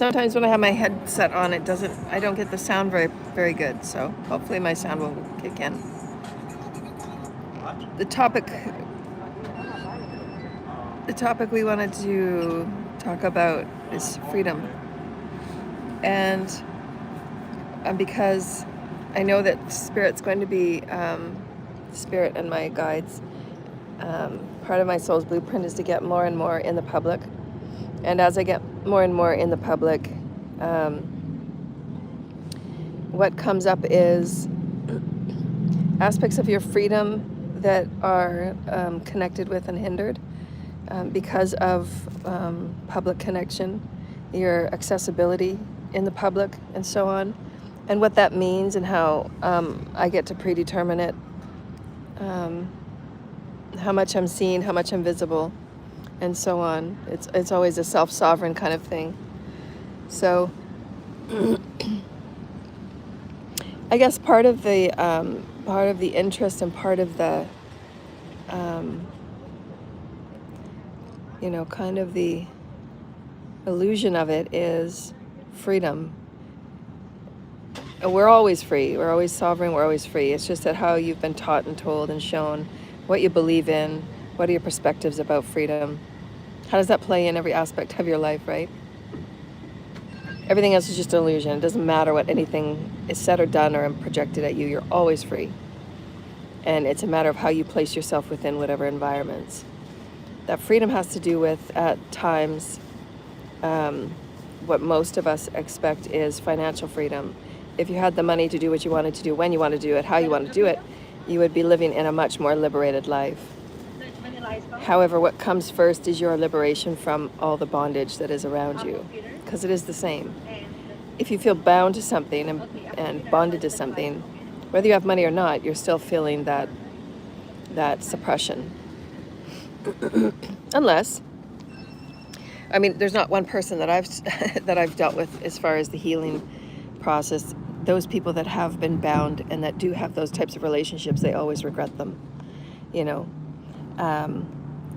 Sometimes when I have my headset on, I don't get the sound very good. So hopefully my sound will kick in. The topic we wanted to talk about is freedom. And because I know that Spirit's going to be, Spirit and my guides, part of my soul's blueprint is to get more and more in the public. And as I get more and more in the public, what comes up is aspects of your freedom that are connected with and hindered because of public connection, your accessibility in the public, and so on, and what that means and how I get to predetermine it, how much I'm seen, how much I'm visible, and so on. It's always a self-sovereign kind of thing. So I guess part of the interest and part of the kind of the illusion of it is freedom. We're always free. We're always sovereign. We're always free. It's just that how you've been taught and told and shown, what you believe in, what are your perspectives about freedom. How does that play in every aspect of your life, right? Everything else is just an illusion. It doesn't matter what anything is said or done or projected at you. You're always free. And it's a matter of how you place yourself within whatever environments. That freedom has to do with, at times, what most of us expect is financial freedom. If you had the money to do what you wanted to do, when you want to do it, how you want to do it, you would be living in a much more liberated life. However, what comes first is your liberation from all the bondage that is around you, because it is the same. If you feel bound to something and bonded to something, whether you have money or not, you're still feeling that suppression. Unless, there's not one person that I've dealt with as far as the healing process. Those people that have been bound and that do have those types of relationships, they always regret them.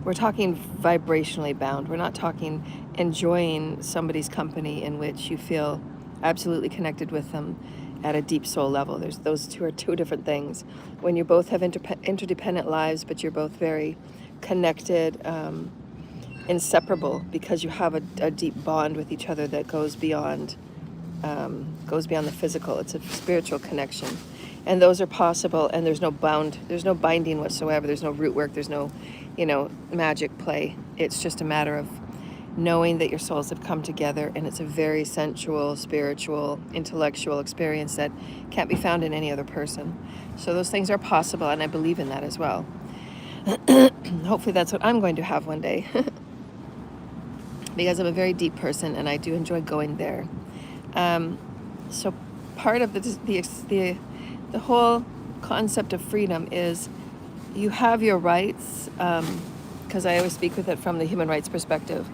We're talking vibrationally bound. We're not talking enjoying somebody's company in which you feel absolutely connected with them at a deep soul level. Those two are two different things. When you both have interdependent lives, but you're both very connected, inseparable, because you have a deep bond with each other that goes beyond the physical. It's a spiritual connection, and those are possible. And there's no binding whatsoever. There's no root work. There's no, magic play. It's just a matter of knowing that your souls have come together, and it's a very sensual, spiritual, intellectual experience that can't be found in any other person. So those things are possible, and I believe in that as well. Hopefully that's what I'm going to have one day. Because I'm a very deep person and I do enjoy going there. So part of the whole concept of freedom is you have your rights, because I always speak with it from the human rights perspective.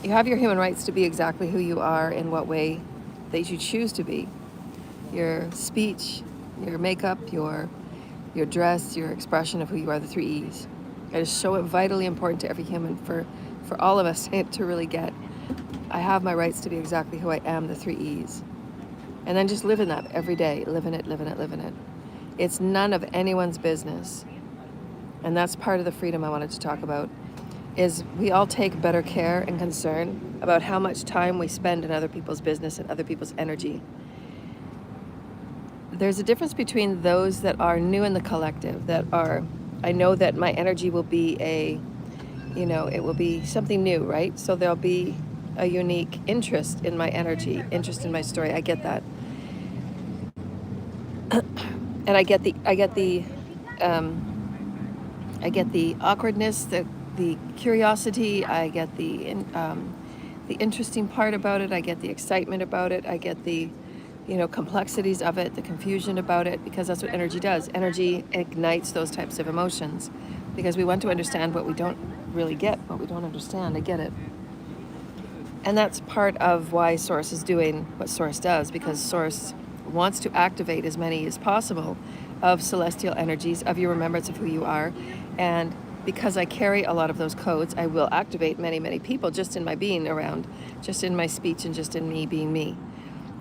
You have your human rights to be exactly who you are in what way that you choose to be. Your speech, your makeup, your dress, your expression of who you are, the 3 E's. It is so vitally important to every human for all of us to really get, I have my rights to be exactly who I am, the 3 E's. And then just live in that every day, live in it. It's none of anyone's business. And that's part of the freedom I wanted to talk about, is we all take better care and concern about how much time we spend in other people's business and other people's energy. There's a difference between those that are new in the collective, I know that my energy will be it will be something new, right? So there'll be a unique interest in my energy, interest in my story. I get that. And I get the awkwardness, the curiosity. I get the interesting part about it. I get the excitement about it. I get the complexities of it, the confusion about it, because that's what energy does. Energy ignites those types of emotions because we want to understand what we don't really get, what we don't understand. I get it. And that's part of why Source is doing what Source does, because Source wants to activate as many as possible of celestial energies, of your remembrance of who you are, and because I carry a lot of those codes, I will activate many, many people just in my being around, just in my speech and just in me being me.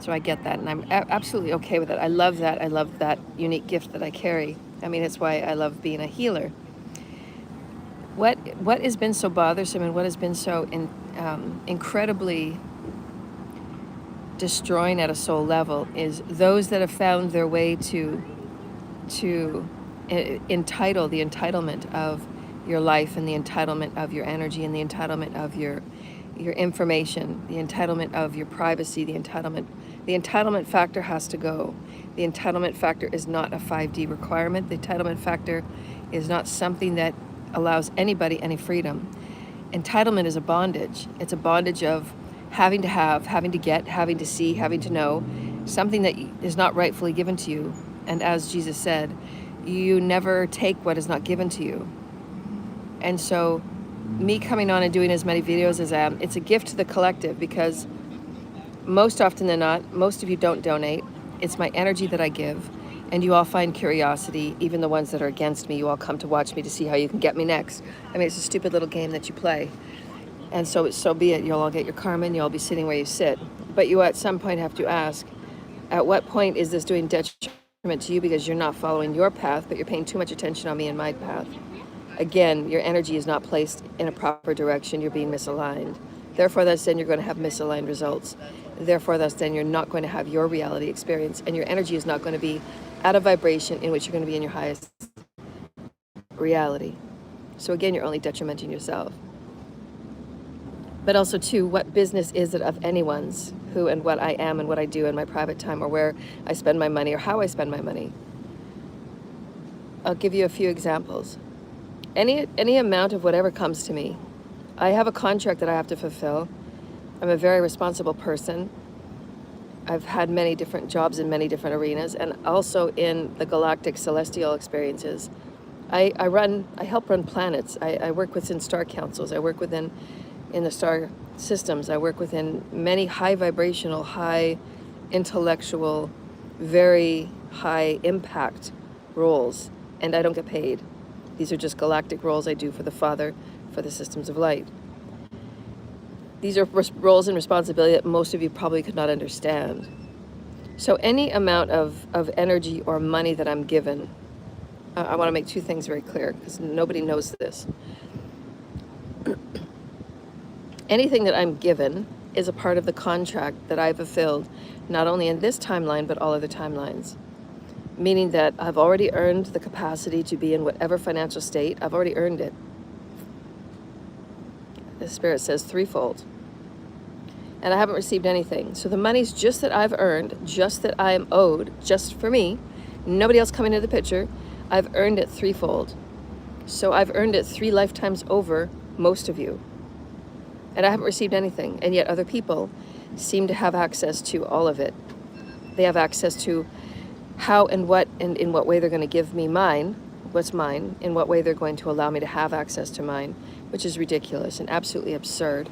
So I get that, and I'm absolutely okay with it. I love that. I love that unique gift that I carry. I mean, it's why I love being a healer. What has been so bothersome and what has been so incredibly destroying at a soul level is those that have found their way to entitle the entitlement of your life and the entitlement of your energy and the entitlement of your information, the entitlement of your privacy, the entitlement factor has to go. The entitlement factor is not a 5D requirement. The entitlement factor is not something that allows anybody any freedom. Entitlement is a bondage. It's a bondage of having to have, having to get, having to see, having to know something that is not rightfully given to you. And as Jesus said, you never take what is not given to you. And so me coming on and doing as many videos as I am, it's a gift to the collective, because most often than not, most of you don't donate. It's my energy that I give, and you all find curiosity. Even the ones that are against me, you all come to watch me to see how you can get me next. I mean, it's a stupid little game that you play. And so be it. You'll all get your karma and you'll all be sitting where you sit. But you at some point have to ask, at what point is this doing detriment to you because you're not following your path, but you're paying too much attention on me and my path? Again, your energy is not placed in a proper direction. You're being misaligned. Therefore, that's then you're going to have misaligned results. Therefore, that's then you're not going to have your reality experience, and your energy is not going to be at a vibration in which you're going to be in your highest reality. So again, you're only detrimenting yourself. But also, too, what business is it of anyone's who and what I am and what I do in my private time, or where I spend my money, or how I spend my money? I'll give you a few examples. Any amount of whatever comes to me, I have a contract that I have to fulfill. I'm a very responsible person. I've had many different jobs in many different arenas, and also in the galactic celestial experiences. I help run planets. I work within star councils. I work within in the star systems. I work within many high vibrational, high intellectual, very high impact roles, and I don't get paid. These are just galactic roles I do for the Father, for the systems of light. These are roles and responsibility that most of you probably could not understand. So any amount of energy or money that I'm given, I want to make two things very clear, because nobody knows this. Anything that I'm given is a part of the contract that I fulfilled, not only in this timeline, but all other timelines. Meaning that I've already earned the capacity to be in whatever financial state. I've already earned it. The Spirit says threefold. And I haven't received anything. So the money's just that I've earned, just that I am owed, just for me. Nobody else coming into the picture. I've earned it threefold. So I've earned it 3 lifetimes over most of you. And I haven't received anything. And yet other people seem to have access to all of it. They have access to how and what and in what way they're going to give me mine, what's mine, in what way they're going to allow me to have access to mine, which is ridiculous and absolutely absurd,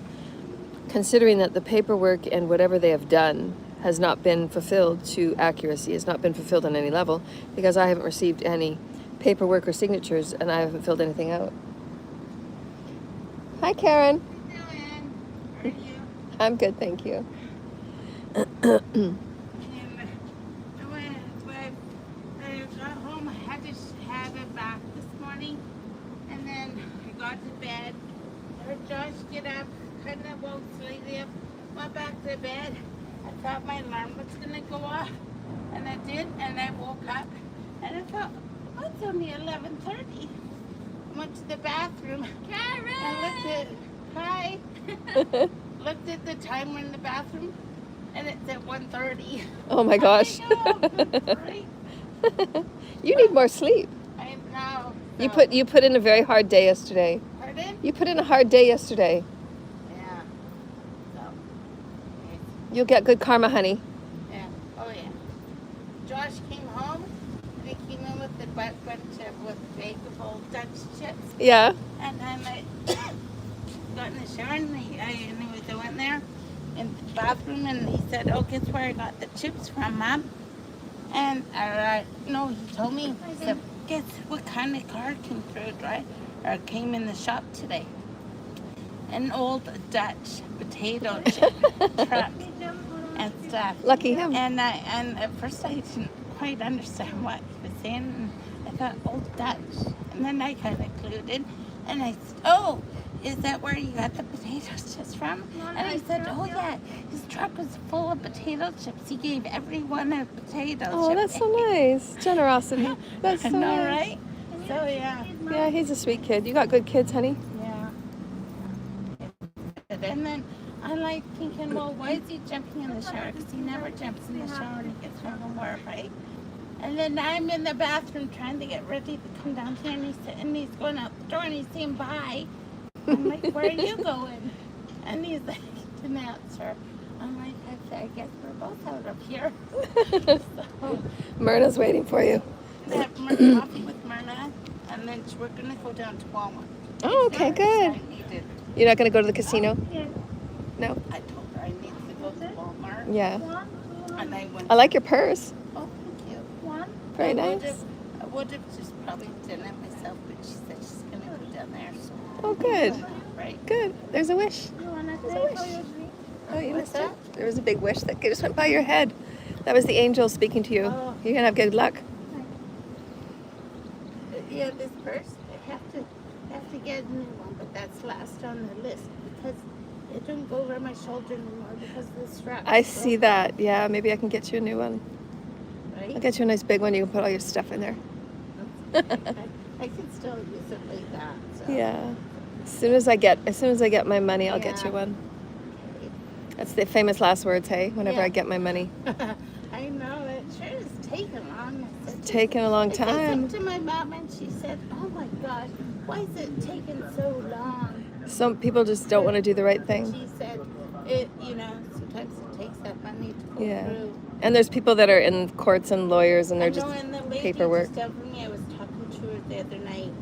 considering that the paperwork and whatever they have done has not been fulfilled to accuracy, has not been fulfilled on any level, because I haven't received any paperwork or signatures and I haven't filled anything out. Hi, Karen. How are you? I'm good, thank you. I got home, I had to have a bath this morning, and then I got to bed. I heard Josh get up, kind of woke slightly up, went back to bed. I thought my alarm was going to go off, and it did, and I woke up, and I thought, oh, it's only 11:30. I went to the bathroom, Karen! and looked at the timer in the bathroom, and it's at 1:30. Oh my gosh. Right? You need more sleep. I know. You put in a very hard day yesterday. Pardon? You put in a hard day yesterday. Yeah. So. Yes. You'll get good karma, honey. Yeah. Oh yeah. Josh came home, and he came in with a bunch of bag of old Dutch chips, Yeah. and then I got in the shower, and I went there in the bathroom, and he said, "Oh, guess where I got the chips from, Mom?" And no, he told me. He said, "Guess what kind of car came through, right?" or came in the shop today. An old Dutch potato chip truck and stuff. Lucky him. And at first I didn't quite understand what he was saying. I thought old Dutch, and then I kind of clued in, and I said, "Oh, is that where you got the potato chips from?" And he said, "Oh yeah, his truck was full of potato chips. He gave everyone a potato chip." Oh, that's so nice. Generosity. That's so I know, nice. right? So yeah. Yeah, he's a sweet kid. You got good kids, honey. Yeah. And then I like thinking, well, why is he jumping in the shower? Because he never jumps in the shower when he gets home from work, right? And then I'm in the bathroom trying to get ready to come down here, and he's going out the door, and he's saying bye. I'm like, where are you going? And he's like, didn't answer. I'm like, I guess we're both out of here. So, Myrna's waiting for you. I have coffee with Myrna, and then we're going to go down to Walmart. Oh, okay, good. You're not going to go to the casino? No? I told her I need to go to Walmart. Yeah. And I went. I like your purse. Oh, thank you. Very nice. I would have just probably done it myself, but she said she's going to go down there. So. Oh, good. Right. Good. There's a wish. There's a wish. Oh, you What's missed it. that? There was a big wish that just went by your head. That was the angel speaking to you. Oh. You're going to have good luck. Yeah, this purse, I have to get a new one, but that's last on the list because it don't go over my shoulder anymore because of the strap. I see that. Yeah, maybe I can get you a new one. I'll Right? get you a nice big one. You can put all your stuff in there. I can still use it like that. So. Yeah. As soon as I get my money, I'll get you one. That's the famous last words, hey? Whenever I get my money. I know, it sure is taking long. It's taken a long I said time. something to my mom and she said, oh my gosh, why is it taking so long? Some people just don't want to do the right thing. She said, sometimes it takes that money to go Yeah. through. And there's people that are in courts and lawyers and they're just and the lady paperwork. just over me, I was talking to her the other night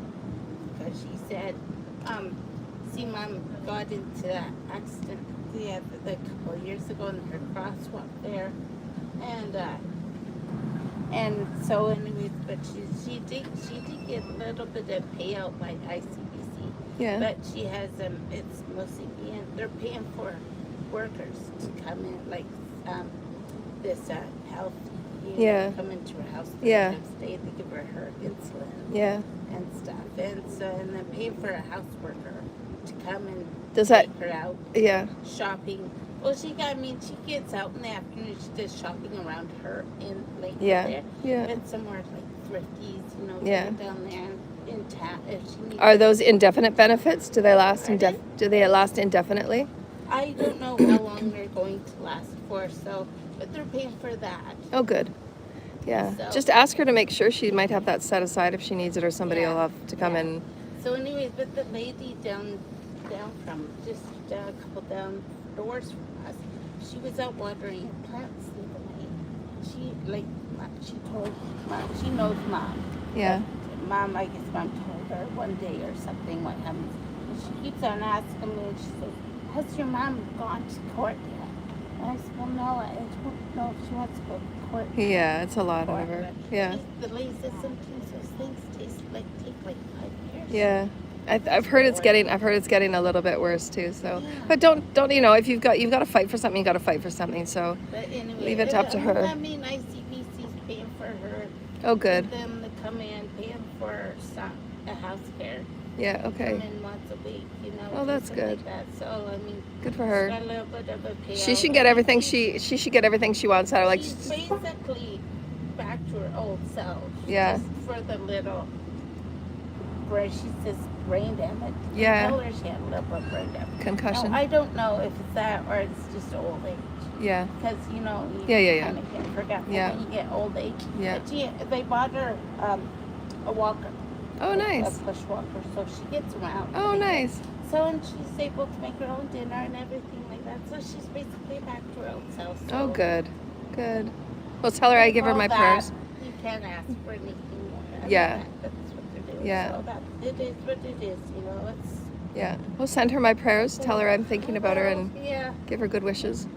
because she said, see, Mom got into that accident a couple of years ago in her crosswalk there. And so anyways, but she did get a little bit of payout by ICBC. Yeah. But she has it's mostly they're paying for workers to come in, like this health come into her house Yeah. stay, they give her insulin Yeah. and stuff. And then paying for a house worker to come and Does that take her out Yeah. shopping. Well, she gets out in the afternoon. She does shopping around her in Lake Yeah. there. Yeah. And somewhere like Thrifties, Yeah. down there in town. If she needs Are those indefinite benefits? Do they last Pardon? do they last indefinitely? I don't know how long they're going to last for, but they're paying for that. Oh, good. Yeah. So- Just ask her to make sure she might have that set aside if she needs it, or somebody Yeah. will have to come Yeah. in. So anyways, but the lady down from just a couple down doors from us, she was out watering her plants the other night. She told Mom, she knows Mom. Yeah. Mom, I guess Mom told her one day or something what happens. And she keeps on asking me, and she says, has your mom gone to court yet? And I said, well, no, I don't know if she wants to go to court. Yeah, it's a lot Court, of her. but Yeah. The lady says sometimes those things take like 5 years. Yeah. I've heard it's getting a little bit worse too. So, Yeah. but don't if you've got to fight for something, you got to fight for something. So, But anyway, leave it up to her. I mean, ICBC's paying for her. oh, good. For them to come in, paying for a house care. Yeah. Okay. Come in once a week, Oh, do that's something good. Like that. So I mean, Good for she's her. got a little bit of a payout. She should get everything she should get everything she wants out of She's basically back to her old self. Yeah. Just for the little, where she says brain damage. Yeah. I told her she had a little bit of brain damage. concussion. Now, I don't know if it's that or it's just old age. Yeah. Because, you Yeah. kind of get forgetful Yeah. when you get old age. Yeah. But they bought her a walker. Oh, nice. A push walker, so she gets around. Oh, nice. So, and she's able to make her own dinner and everything like that. So she's basically back to her old self. So Oh, good. Good. Well, tell her I give her all my that, prayers. You can't ask for anything more. I mean, Yeah. That's what they're doing. Yeah. So it is what it is, It's. Yeah. We'll send her my prayers. Tell her I'm thinking about her and Yeah. give her good wishes.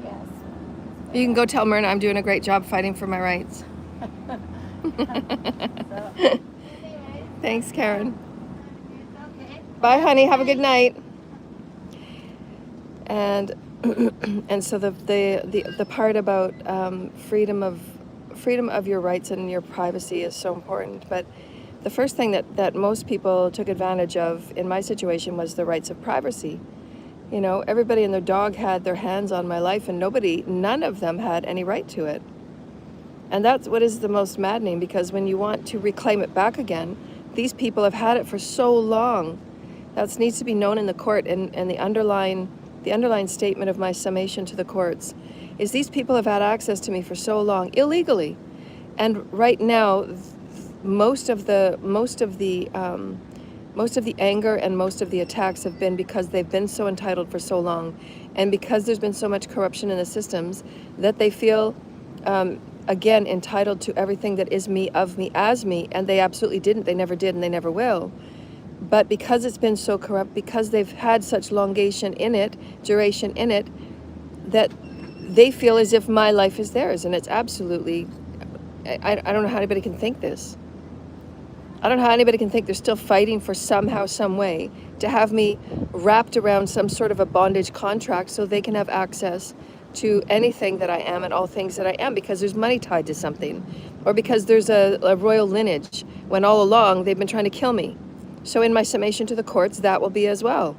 Yes. You can go tell Myrna I'm doing a great job fighting for my rights. So, Thanks, Karen. It's okay. Bye, honey. Have a good night. And and so the part about freedom of your rights and your privacy is so important. But the first thing that most people took advantage of in my situation was the rights of privacy. You know, everybody and their dog had their hands on my life, and none of them had any right to it. And that's what is the most maddening, because when you want to reclaim it back again, these people have had it for so long. That needs to be known in the court, and the underlying statement of my summation to the courts is these people have had access to me for so long, illegally. And right now, most of the anger and most of the attacks have been because they've been so entitled for so long, and because there's been so much corruption in the systems that they feel again entitled to everything that is me, of me, as me, and they absolutely didn't. They never did, and they never will. But because it's been so corrupt, because they've had such duration in it, that they feel as if my life is theirs, and it's absolutely, I don't know how anybody can think this. I don't know how anybody can think they're still fighting for somehow, some way, to have me wrapped around some sort of a bondage contract so they can have access to anything that I am and all things that I am, because there's money tied to something, or because there's a royal lineage, when all along they've been trying to kill me. So in my summation to the courts, that will be as well.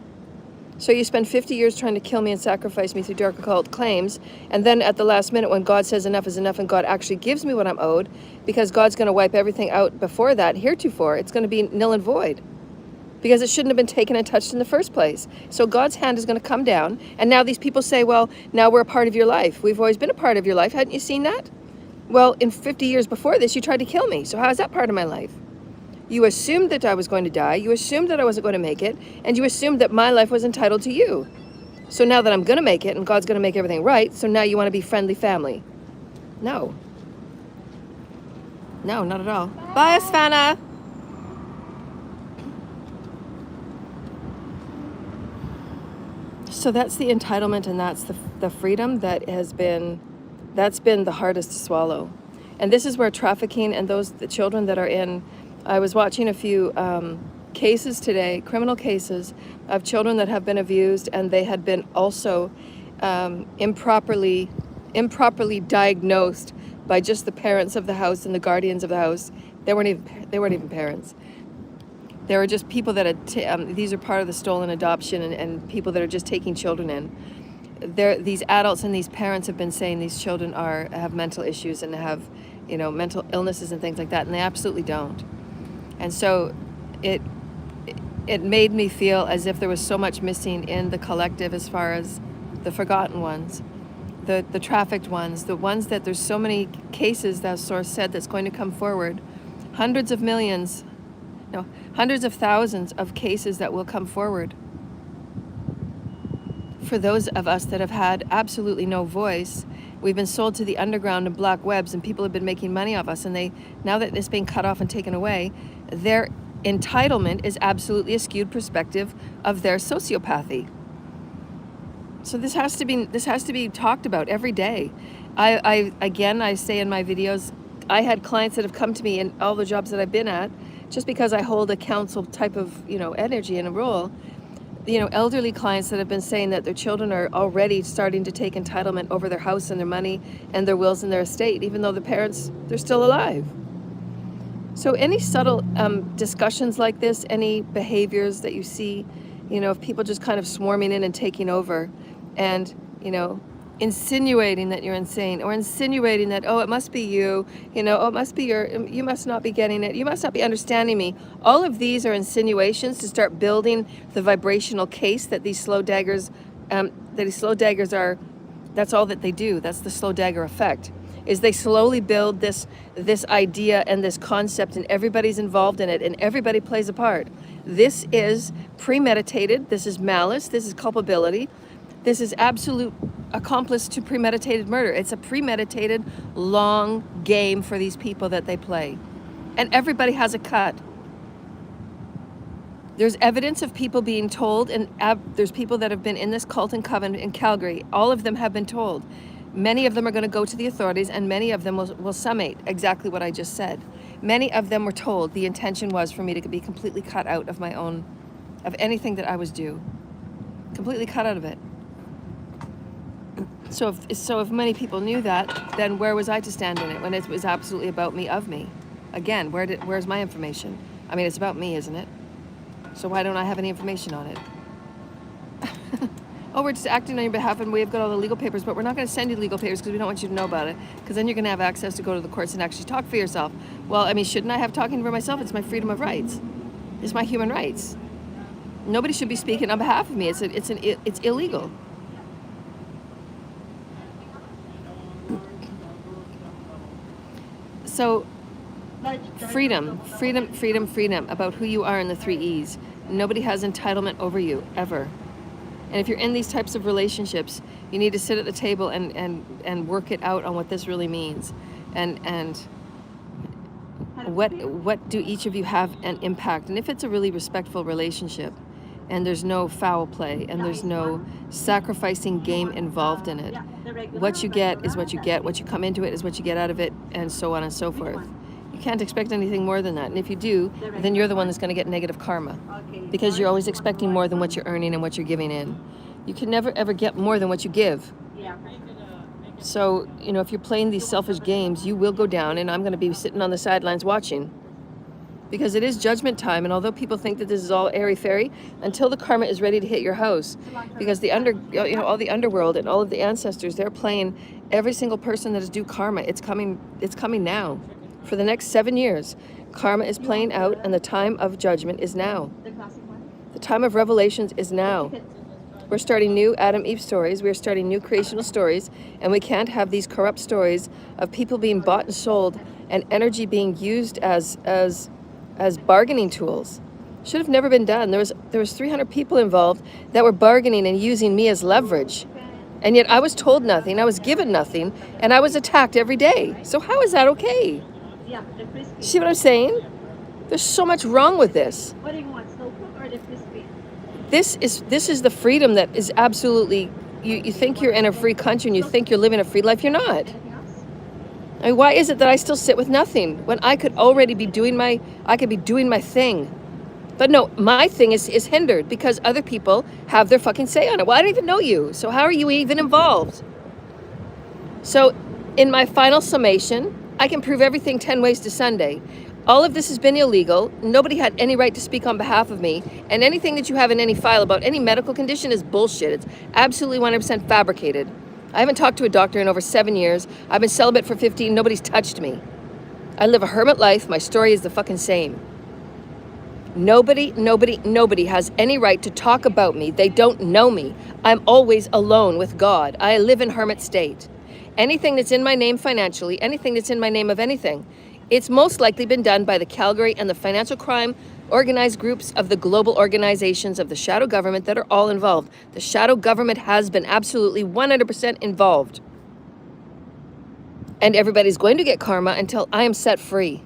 So you spend 50 years trying to kill me and sacrifice me through dark occult claims, and then at the last minute when God says enough is enough and God actually gives me what I'm owed, because God's going to wipe everything out before that, heretofore, it's going to be nil and void, because it shouldn't have been taken and touched in the first place. So God's hand is going to come down, and now these people say, well, now we're a part of your life. We've always been a part of your life. Hadn't you seen that? Well, in 50 years before this, you tried to kill me. So how is that part of my life? You assumed that I was going to die, you assumed that I wasn't going to make it, and you assumed that my life was entitled to you. So now that I'm going to make it, and God's going to make everything right, so now you want to be friendly family. No. No, not at all. Bye, Asfana. So that's the entitlement, and that's the freedom that's been the hardest to swallow. And this is where trafficking and the children that are in, I was watching a few cases today, criminal cases of children that have been abused, and they had been also improperly diagnosed by just the parents of the house and the guardians of the house. They weren't even parents. They were just people that had these are part of the stolen adoption, and people that are just taking children in. These adults and these parents have been saying these children have mental issues and have, mental illnesses and things like that, and they absolutely don't. And so it made me feel as if there was so much missing in the collective, as far as the forgotten ones, the trafficked ones, the ones that there's so many cases, that source said, that's going to come forward, hundreds of thousands of cases that will come forward. For those of us that have had absolutely no voice, we've been sold to the underground and black webs, and people have been making money off us, and now that it's being cut off and taken away, their entitlement is absolutely a skewed perspective of their sociopathy. So this has to be talked about every day. I say in my videos, I had clients that have come to me in all the jobs that I've been at, just because I hold a counsel type of energy and a role. Elderly clients that have been saying that their children are already starting to take entitlement over their house and their money and their wills and their estate, even though the parents, they're still alive. So any subtle discussions like this, any behaviors that you see, of people just kind of swarming in and taking over, and, insinuating that you're insane, or insinuating that, oh, it must be you, oh, it must be you must not be getting it, you must not be understanding me. All of these are insinuations to start building the vibrational case that these slow daggers are. That's all that they do. That's the slow dagger effect, is they slowly build this idea and this concept, and everybody's involved in it, and everybody plays a part. This is premeditated, this is malice, this is culpability, this is absolute accomplice to premeditated murder. It's a premeditated, long game for these people that they play. And everybody has a cut. There's evidence of people being told, and there's people that have been in this cult and coven in Calgary. All of them have been told. Many of them are going to go to the authorities, and many of them will summate exactly what I just said. Many of them were told the intention was for me to be completely cut out of of anything that I was due. Completely cut out of it. So if many people knew that, then where was I to stand in it when it was absolutely about me, of me? Again, where's my information? I mean, it's about me, isn't it? So why don't I have any information on it? Oh, we're just acting on your behalf and we've got all the legal papers, but we're not going to send you legal papers because we don't want you to know about it, because then you're going to have access to go to the courts and actually talk for yourself. Well, I mean, shouldn't I have talking for myself? It's my freedom of rights. It's my human rights. Nobody should be speaking on behalf of me. It's illegal. So freedom about who you are in the 3 E's. Nobody has entitlement over you, ever. And if you're in these types of relationships, you need to sit at the table and work it out on what this really means. And what do each of you have an impact? And if it's a really respectful relationship and there's no foul play and there's no sacrificing game involved in it, what you get is what you get. What you come into it is what you get out of it, and so on and so forth. You can't expect anything more than that. And if you do, then you're the one that's going to get negative karma, because you're always expecting more than what you're earning and what you're giving in. You can never ever get more than what you give. So, you know, if you're playing these selfish games, you will go down, and I'm going to be sitting on the sidelines watching, because it is judgment time. And although people think that this is all airy-fairy, until the karma is ready to hit your house, because all the underworld and all of the ancestors, they're playing every single person that is due karma. It's coming now. For the next 7 years, karma is playing out, and the time of judgment is now. The time of revelations is now. We're starting new Adam Eve stories. We're starting new creational stories, and we can't have these corrupt stories of people being bought and sold and energy being used as bargaining tools. Should have never been done. There was 300 people involved that were bargaining and using me as leverage. And yet I was told nothing, I was given nothing, and I was attacked every day. So how is that okay? See what I'm saying? There's so much wrong with this. What do you want, slow cook or the crispy? This is the freedom that is absolutely, you think you're in a free country and you think you're living a free life. You're not. Anything else? I mean, why is it that I still sit with nothing when I could already be doing my thing? But no, my thing is hindered because other people have their fucking say on it. Well, I don't even know you, so how are you even involved? So in my final summation, I can prove everything 10 ways to Sunday. All of this has been illegal. Nobody had any right to speak on behalf of me. And anything that you have in any file about any medical condition is bullshit. It's absolutely 100% fabricated. I haven't talked to a doctor in over 7 years. I've been celibate for 15. Nobody's touched me. I live a hermit life. My story is the fucking same. Nobody has any right to talk about me. They don't know me. I'm always alone with God. I live in hermit state. Anything that's in my name financially, anything that's in my name of anything, it's most likely been done by the Calgary and the financial crime organized groups of the global organizations of the shadow government that are all involved. The shadow government has been absolutely 100% involved. And everybody's going to get karma until I am set free.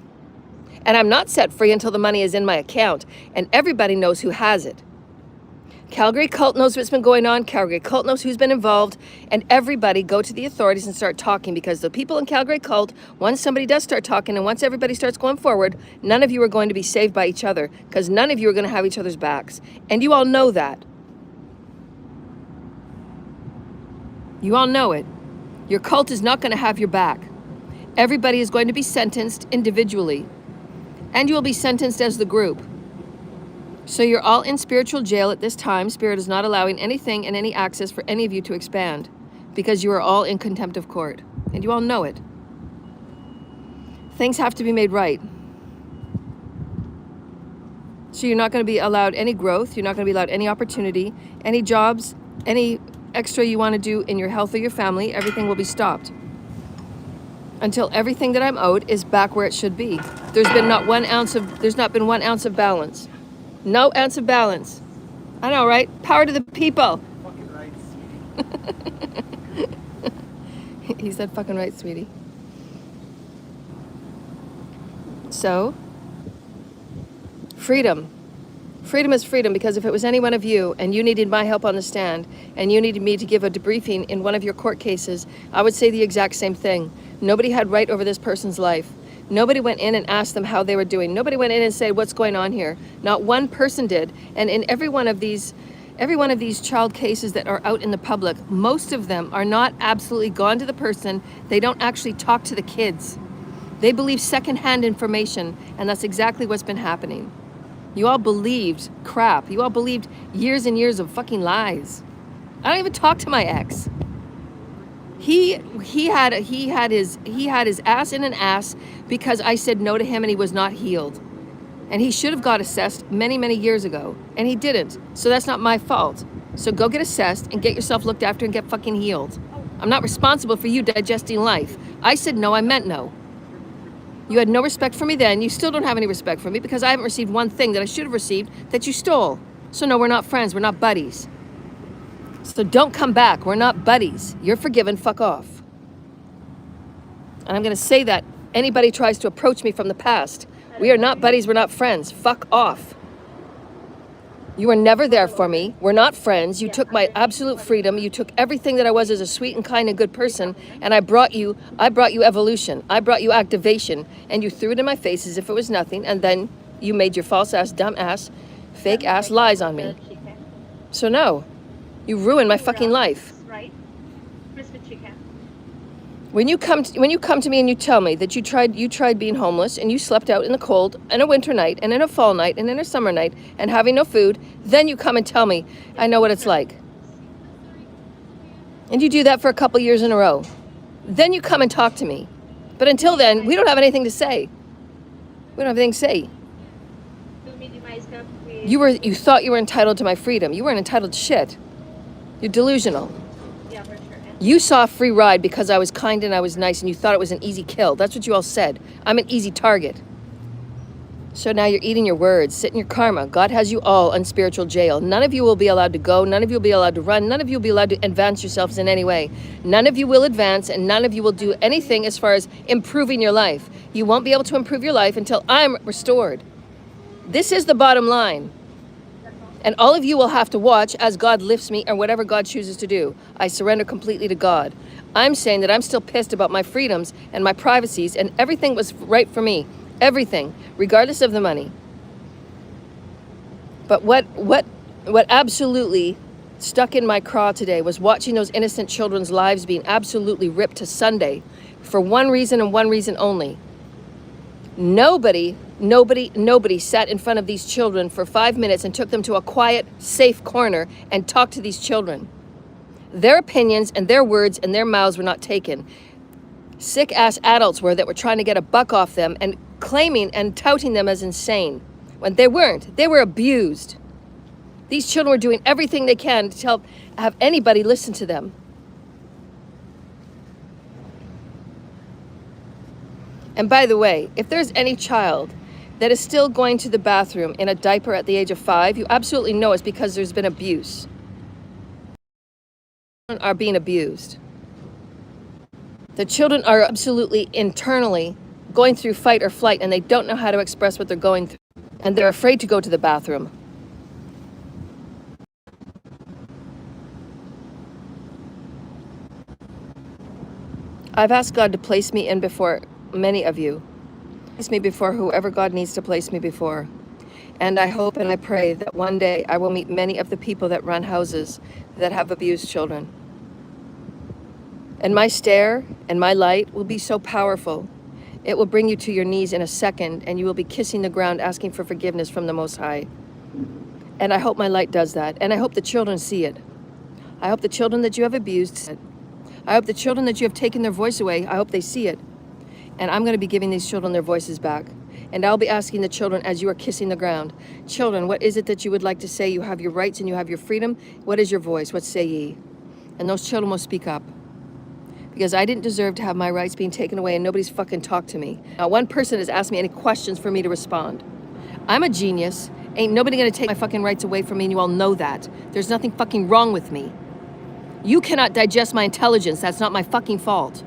And I'm not set free until the money is in my account, and everybody knows who has it. Calgary cult knows what's been going on. Calgary cult knows who's been involved, and everybody go to the authorities and start talking, because the people in Calgary cult, once somebody does start talking and once everybody starts going forward, none of you are going to be saved by each other, because none of you are going to have each other's backs. And you all know that. You all know it. Your cult is not going to have your back. Everybody is going to be sentenced individually. And you will be sentenced as the group. So you're all in spiritual jail at this time. Spirit is not allowing anything and any access for any of you to expand, because you are all in contempt of court. And you all know it. Things have to be made right. So you're not going to be allowed any growth. You're not going to be allowed any opportunity, any jobs, any extra you want to do in your health or your family. Everything will be stopped until everything that I'm owed is back where it should be. There's not been 1 ounce of balance. No ounce of balance. I know, right? Power to the people. Fucking right, sweetie. He said fucking right, sweetie. So, freedom. Freedom is freedom, because if it was any one of you and you needed my help on the stand and you needed me to give a debriefing in one of your court cases, I would say the exact same thing. Nobody had right over this person's life. Nobody went in and asked them how they were doing. Nobody went in and said, what's going on here? Not one person did. And in every one of these child cases that are out in the public, most of them are not absolutely gone to the person. They don't actually talk to the kids. They believe secondhand information, and that's exactly what's been happening. You all believed crap. You all believed years and years of fucking lies. I don't even talk to my ex. He had his ass in an ass because I said no to him and he was not healed. And he should have got assessed many, many years ago. And he didn't. So that's not my fault. So go get assessed and get yourself looked after and get fucking healed. I'm not responsible for you digesting life. I said no, I meant no. You had no respect for me then. You still don't have any respect for me because I haven't received one thing that I should have received that you stole. So no, we're not friends. We're not buddies. So don't come back. We're not buddies. You're forgiven. Fuck off. And I'm going to say that anybody tries to approach me from the past. We are not buddies. We're not friends. Fuck off. You were never there for me. We're not friends. You took my absolute freedom. You took everything that I was as a sweet and kind and good person. And I brought you evolution. I brought you activation. And you threw it in my face as if it was nothing. And then you made your false ass, dumb ass, fake ass lies on me. So no, you ruined my fucking life. Right? Crispy chicken. When you come to me and you tell me that you tried being homeless and you slept out in the cold and a winter night and in a fall night and in a summer night and having no food, then you come and tell me I know what it's like. And you do that for a couple years in a row. Then you come and talk to me. But until then, we don't have anything to say. We don't have anything to say. You thought you were entitled to my freedom. You weren't entitled to shit. You're delusional. Yeah, for sure. You saw a free ride because I was kind and I was nice and you thought it was an easy kill. That's what you all said. I'm an easy target. So now you're eating your words. Sit in your karma. God has you all in spiritual jail. None of you will be allowed to go. None of you will be allowed to run. None of you will be allowed to advance yourselves in any way. None of you will advance and none of you will do anything as far as improving your life. You won't be able to improve your life until I'm restored. This is the bottom line. And all of you will have to watch as God lifts me or whatever God chooses to do. I surrender completely to God. I'm saying that I'm still pissed about my freedoms and my privacies and everything was right for me. Everything, regardless of the money. But what absolutely stuck in my craw today was watching those innocent children's lives being absolutely ripped to Sunday for one reason and one reason only. Nobody sat in front of these children for 5 minutes and took them to a quiet, safe corner and talked to these children. Their opinions and their words and their mouths were not taken. Sick ass adults were that were trying to get a buck off them and claiming and touting them as insane when they weren't. They were abused. These children were doing everything they can to have anybody listen to them. And by the way, if there's any child that is still going to the bathroom in a diaper at the age of 5, you absolutely know it's because there's been abuse. Children are being abused. The children are absolutely internally going through fight or flight and they don't know how to express what they're going through. And they're afraid to go to the bathroom. I've asked God to place me in before many of you. Place me before whoever God needs to place me before. And I hope and I pray that one day I will meet many of the people that run houses that have abused children. And my stare and my light will be so powerful. It will bring you to your knees in a second and you will be kissing the ground asking for forgiveness from the Most High. And I hope my light does that. And I hope the children see it. I hope the children that you have abused see it. I hope the children that you have taken their voice away, I hope they see it. And I'm going to be giving these children their voices back. And I'll be asking the children as you are kissing the ground, children, what is it that you would like to say? You have your rights and you have your freedom. What is your voice? What say ye? And those children will speak up. Because I didn't deserve to have my rights being taken away and nobody's fucking talked to me. Not one person has asked me any questions for me to respond. I'm a genius. Ain't nobody going to take my fucking rights away from me and you all know that. There's nothing fucking wrong with me. You cannot digest my intelligence. That's not my fucking fault.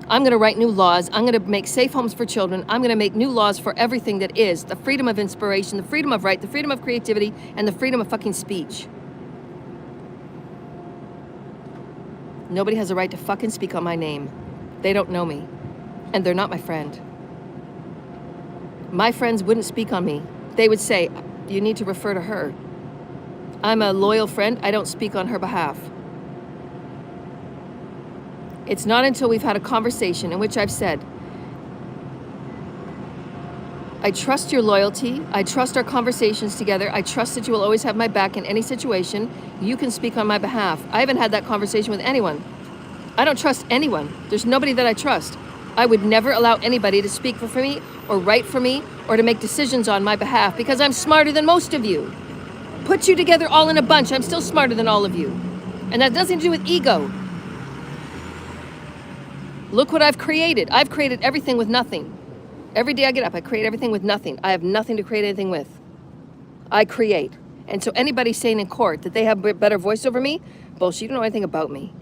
I'm going to write new laws. I'm going to make safe homes for children. I'm going to make new laws for everything that is the freedom of inspiration, the freedom of right, the freedom of creativity, and the freedom of fucking speech. Nobody has a right to fucking speak on my name. They don't know me. And they're not my friend. My friends wouldn't speak on me. They would say, you need to refer to her. I'm a loyal friend. I don't speak on her behalf. It's not until we've had a conversation in which I've said, I trust your loyalty. I trust our conversations together. I trust that you will always have my back in any situation. You can speak on my behalf. I haven't had that conversation with anyone. I don't trust anyone. There's nobody that I trust. I would never allow anybody to speak for me or write for me or to make decisions on my behalf because I'm smarter than most of you. Put you together all in a bunch. I'm still smarter than all of you. And that has nothing to do with ego. Look what I've created. I've created everything with nothing. Every day I get up, I create everything with nothing. I have nothing to create anything with. I create. And so anybody saying in court that they have a better voice over me, bullshit, you don't know anything about me.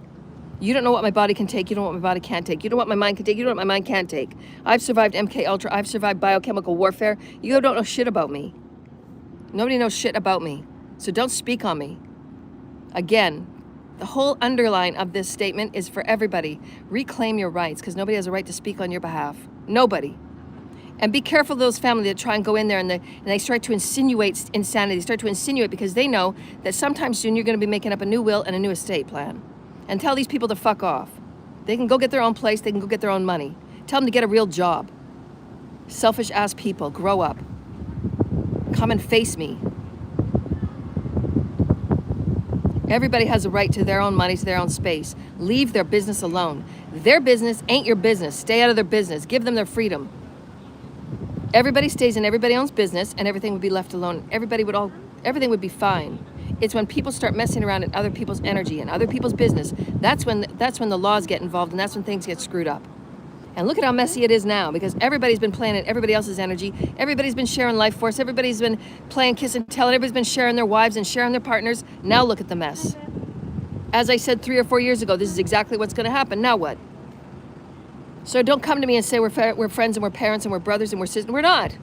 You don't know what my body can take. You don't know what my body can't take. You don't know what my mind can take. You don't know what my mind can't take. I've survived MK Ultra. I've survived biochemical warfare. You don't know shit about me. Nobody knows shit about me. So don't speak on me. Again, the whole underline of this statement is for everybody. Reclaim your rights because nobody has a right to speak on your behalf. Nobody. And be careful of those families that try and go in there and they start to insinuate insanity. They start to insinuate because they know that sometime soon you're going to be making up a new will and a new estate plan. And tell these people to fuck off. They can go get their own place. They can go get their own money. Tell them to get a real job. Selfish ass people, grow up. Come and face me. Everybody has a right to their own money, to their own space. Leave their business alone. Their business ain't your business. Stay out of their business. Give them their freedom. Everybody stays in everybody else's business and everything would be left alone. Everything would be fine. It's when people start messing around in other people's energy and other people's business, that's when the laws get involved and that's when things get screwed up. And look at how messy it is now because everybody's been playing in everybody else's energy. Everybody's been sharing life force. Everybody's been playing kiss and tell. Everybody's been sharing their wives and sharing their partners. Now look at the mess. As I said 3 or 4 years ago, this is exactly what's going to happen. Now what? So don't come to me and say we're friends and we're parents and we're brothers and we're sisters. We're not.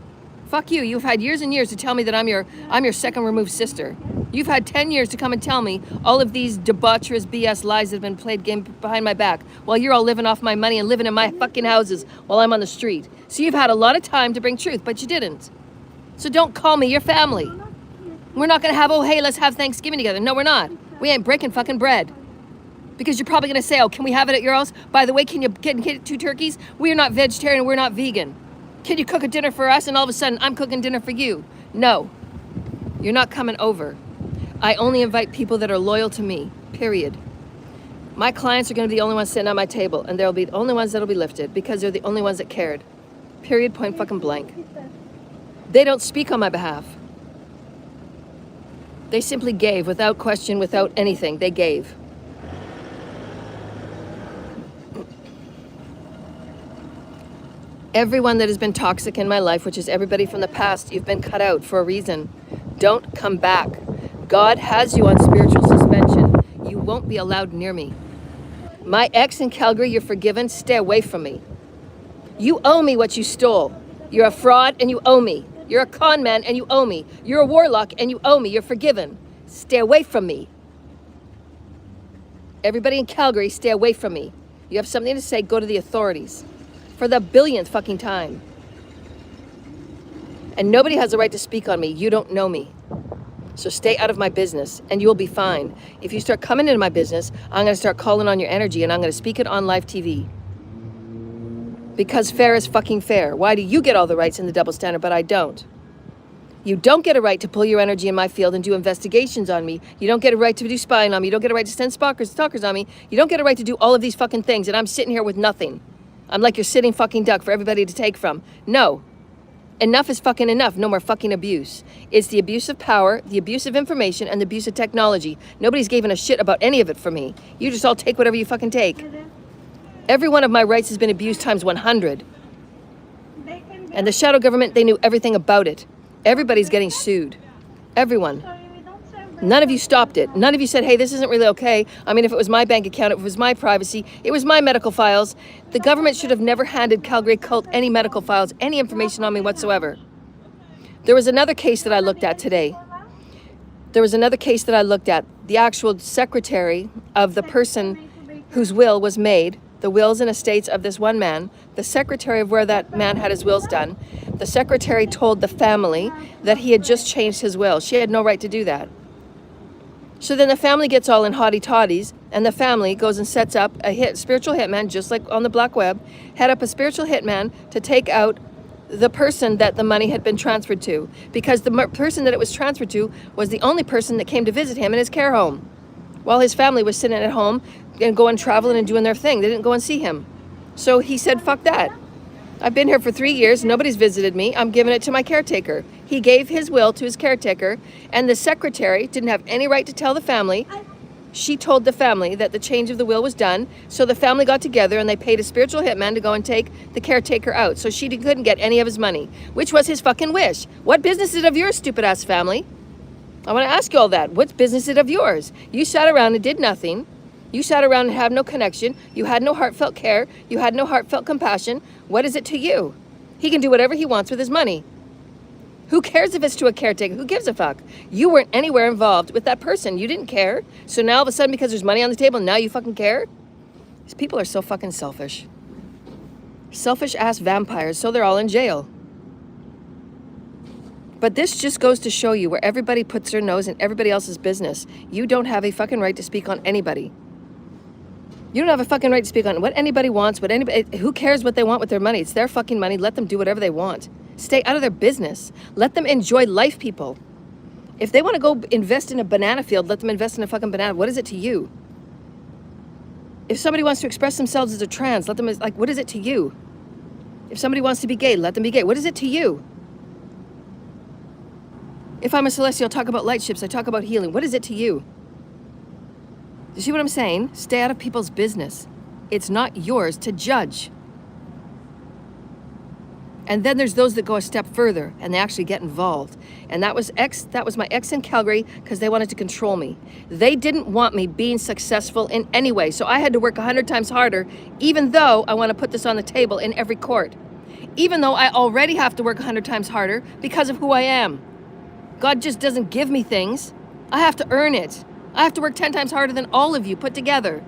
Fuck you. You've had years and years to tell me that I'm your second removed sister. You've had 10 years to come and tell me all of these debaucherous BS lies that have been played game behind my back while you're all living off my money and living in my fucking houses while I'm on the street. So you've had a lot of time to bring truth, but you didn't. So don't call me your family. We're not going to have, oh, hey, let's have Thanksgiving together. No, we're not. We ain't breaking fucking bread. Because you're probably going to say, oh, can we have it at your house? By the way, can you get 2 turkeys? We're not vegetarian. We're not vegan. Can you cook a dinner for us? And all of a sudden, I'm cooking dinner for you. No. You're not coming over. I only invite people that are loyal to me, period. My clients are going to be the only ones sitting at my table. And they'll be the only ones that'll be lifted. Because they're the only ones that cared. Period, point fucking blank. They don't speak on my behalf. They simply gave without question, without anything. They gave. Everyone that has been toxic in my life, which is everybody from the past, you've been cut out for a reason. Don't come back. God has you on spiritual suspension. You won't be allowed near me. My ex in Calgary, you're forgiven. Stay away from me. You owe me what you stole. You're a fraud and you owe me. You're a con man and you owe me. You're a warlock and you owe me. You're forgiven. Stay away from me. Everybody in Calgary, stay away from me. You have something to say, go to the authorities. For the billionth fucking time. And nobody has a right to speak on me. You don't know me. So stay out of my business and you will be fine. If you start coming into my business, I'm going to start calling on your energy and I'm going to speak it on live TV. Because fair is fucking fair. Why do you get all the rights in the double standard, but I don't? You don't get a right to pull your energy in my field and do investigations on me. You don't get a right to do spying on me. You don't get a right to send stalkers on me. You don't get a right to do all of these fucking things and I'm sitting here with nothing. I'm like your sitting fucking duck for everybody to take from. No. Enough is fucking enough. No more fucking abuse. It's the abuse of power, the abuse of information, and the abuse of technology. Nobody's given a shit about any of it from me. You just all take whatever you fucking take. Every one of my rights has been abused times 100. And the shadow government, they knew everything about it. Everybody's getting sued. Everyone. None of you stopped it. None of you said, hey, this isn't really okay. I mean, if it was my bank account, if it was my privacy, it was my medical files. The government should have never handed Calgary Cult any medical files, any information on me whatsoever. There was another case that I looked at today. The actual secretary of the person whose will was made the wills and estates of this one man. The secretary of where that man had his wills done, the secretary told the family that he had just changed his will. She had no right to do that. So then the family gets all in haughty toddies, and the family goes and sets up a spiritual hitman, just like on the black web, head up a spiritual hitman to take out the person that the money had been transferred to, because the person that it was transferred to was the only person that came to visit him in his care home, while his family was sitting at home and going traveling and doing their thing. They didn't go and see him. So he said, fuck that. I've been here for 3 years. Nobody's visited me. I'm giving it to my caretaker. He gave his will to his caretaker, and the secretary didn't have any right to tell the family. She told the family that the change of the will was done, so the family got together and they paid a spiritual hitman to go and take the caretaker out, so she couldn't get any of his money, which was his fucking wish. What business is it of yours, stupid ass family? I want to ask you all that. What business is it of yours? You sat around and did nothing. You sat around and had no connection. You had no heartfelt care. You had no heartfelt compassion. What is it to you? He can do whatever he wants with his money. Who cares if it's to a caretaker? Who gives a fuck? You weren't anywhere involved with that person. You didn't care. So now all of a sudden, because there's money on the table, now you fucking care? These people are so fucking selfish. Selfish ass vampires, so they're all in jail. But this just goes to show you where everybody puts their nose in everybody else's business. You don't have a fucking right to speak on anybody. You don't have a fucking right to speak on what anybody wants, what anybody, who cares what they want with their money? It's their fucking money. Let them do whatever they want. Stay out of their business. Let them enjoy life, people. If they want to go invest in a banana field, let them invest in a fucking banana. What is it to you? If somebody wants to express themselves as a trans, let them, like, what is it to you? If somebody wants to be gay, let them be gay. What is it to you? If I'm a Celeste, I'll talk about light ships. I talk about healing. What is it to you? You see what I'm saying? Stay out of people's business. It's not yours to judge. And then there's those that go a step further and they actually get involved. And that was my ex in Calgary, because they wanted to control me. They didn't want me being successful in any way. So I had to work 100 times harder, even though I want to put this on the table in every court. Even though I already have to work 100 times harder because of who I am. God just doesn't give me things. I have to earn it. I have to work 10 times harder than all of you put together.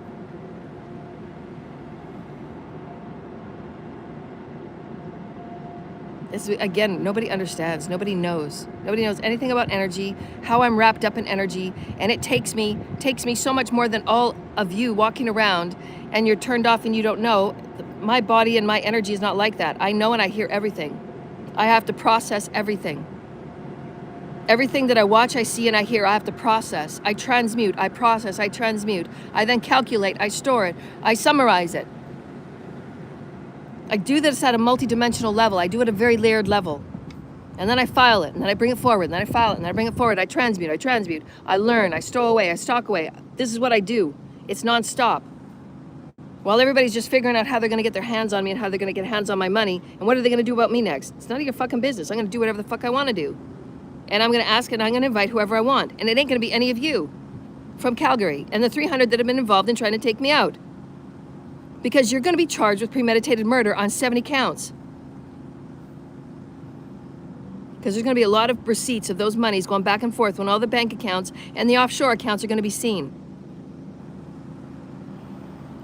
This, again, nobody understands. Nobody knows. Nobody knows anything about energy, how I'm wrapped up in energy, and it takes me so much more than all of you walking around and you're turned off and you don't know. My body and my energy is not like that. I know and I hear everything. I have to process everything. Everything that I watch, I see, and I hear, I have to process. I transmute, I process, I transmute. I then calculate, I store it, I summarize it. I do this at a multi-dimensional level. I do it at a very layered level. And then I file it, and then I bring it forward, and then I file it, and then I bring it forward. I transmute, I learn, I stow away, I stock away. This is what I do. It's nonstop. While everybody's just figuring out how they're gonna get their hands on me and how they're gonna get hands on my money, and what are they gonna do about me next? It's none of your fucking business. I'm gonna do whatever the fuck I wanna do. And I'm going to ask and I'm going to invite whoever I want. And it ain't going to be any of you from Calgary and the 300 that have been involved in trying to take me out. Because you're going to be charged with premeditated murder on 70 counts. Because there's going to be a lot of receipts of those monies going back and forth when all the bank accounts and the offshore accounts are going to be seen.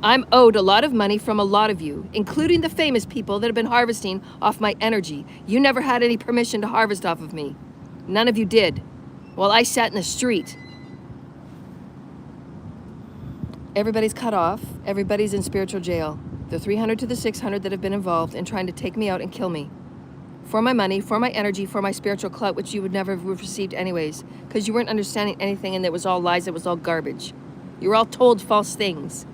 I'm owed a lot of money from a lot of you, including the famous people that have been harvesting off my energy. You never had any permission to harvest off of me. None of you did, while I sat in the street. Everybody's cut off. Everybody's in spiritual jail. The 300 to the 600 that have been involved in trying to take me out and kill me. For my money, for my energy, for my spiritual clout, which you would never have received anyways, because you weren't understanding anything and it was all lies, it was all garbage. You were all told false things.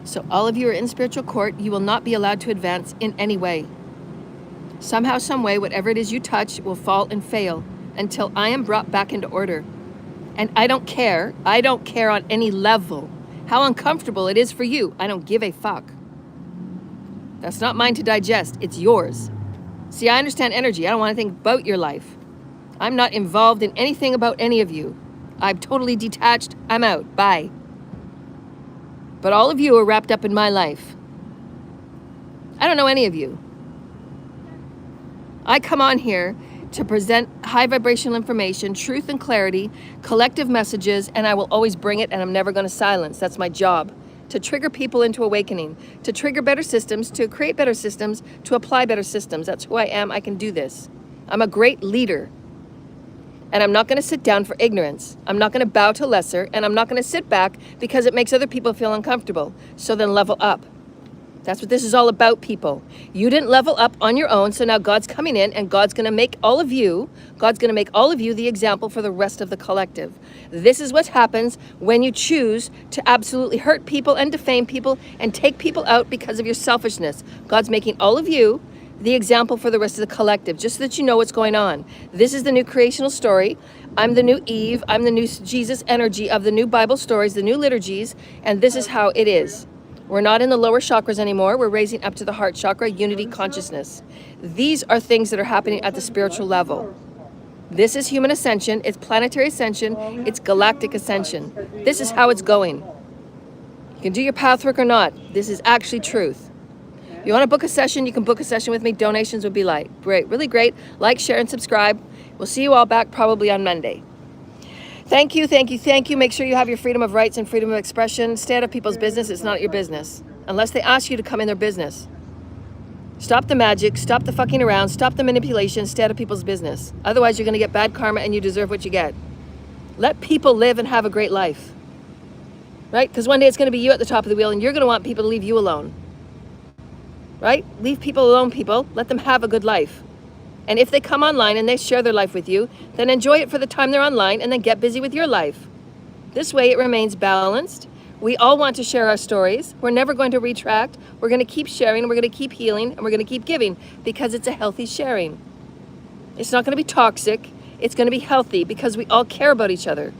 So all of you are in spiritual court. You will not be allowed to advance in any way. Somehow, some way, whatever it is you touch will fall and fail until I am brought back into order. And I don't care on any level how uncomfortable it is for you. I don't give a fuck. That's not mine to digest, it's yours. See, I understand energy. I don't want to think about your life. I'm not involved in anything about any of you. I'm totally detached. I'm out. Bye. But all of you are wrapped up in my life. I don't know any of you. I come on here to present high vibrational information, truth and clarity, collective messages, and I will always bring it, and I'm never going to silence. That's my job. to trigger people into awakening, to trigger better systems, to create better systems, to apply better systems. That's who I am. I can do this. I'm a great leader. And I'm not going to sit down for ignorance. I'm not going to bow to lesser, and I'm not going to sit back because it makes other people feel uncomfortable. So then level up. That's what this is all about, people. You didn't level up on your own, so now God's coming in and God's going to make all of you the example for the rest of the collective. This is what happens when you choose to absolutely hurt people and defame people and take people out because of your selfishness. God's making all of you the example for the rest of the collective, just so that you know what's going on. This is the new creational story. I'm the new Eve. I'm the new Jesus energy of the new Bible stories, the new liturgies, and this is how it is. We're not in the lower chakras anymore. We're raising up to the heart chakra, unity consciousness. These are things that are happening at the spiritual level. This is human ascension. It's planetary ascension. It's galactic ascension. This is how it's going. You can do your path work or not. This is actually truth. If you want to book a session, you can book a session with me. Donations would be great, really great. Like, share, and subscribe. We'll see you all back probably on Monday. Thank you, thank you, thank you. Make sure you have your freedom of rights and freedom of expression. Stay out of people's business. It's not your business. Unless they ask you to come in their business. Stop the magic. Stop the fucking around. Stop the manipulation. Stay out of people's business. Otherwise, you're going to get bad karma and you deserve what you get. Let people live and have a great life. Right? Because one day it's going to be you at the top of the wheel and you're going to want people to leave you alone. Right? Leave people alone, people. Let them have a good life. And if they come online and they share their life with you, then enjoy it for the time they're online and then get busy with your life. This way it remains balanced. We all want to share our stories. We're never going to retract. We're going to keep sharing, we're going to keep healing, and we're going to keep giving because it's a healthy sharing. It's not going to be toxic. It's going to be healthy because we all care about each other.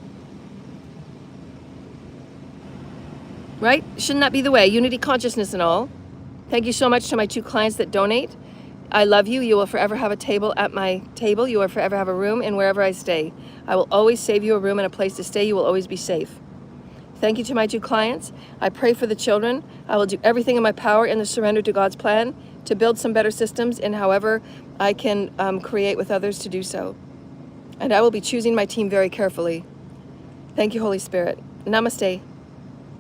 Right? Shouldn't that be the way? Unity consciousness and all. Thank you so much to my 2 clients that donate. I love you. You will forever have a table at my table. You will forever have a room and wherever I stay. I will always save you a room and a place to stay. You will always be safe. Thank you to my 2 clients. I pray for the children. I will do everything in my power in the surrender to God's plan to build some better systems in however I can create with others to do so. And I will be choosing my team very carefully. Thank you, Holy Spirit. Namaste.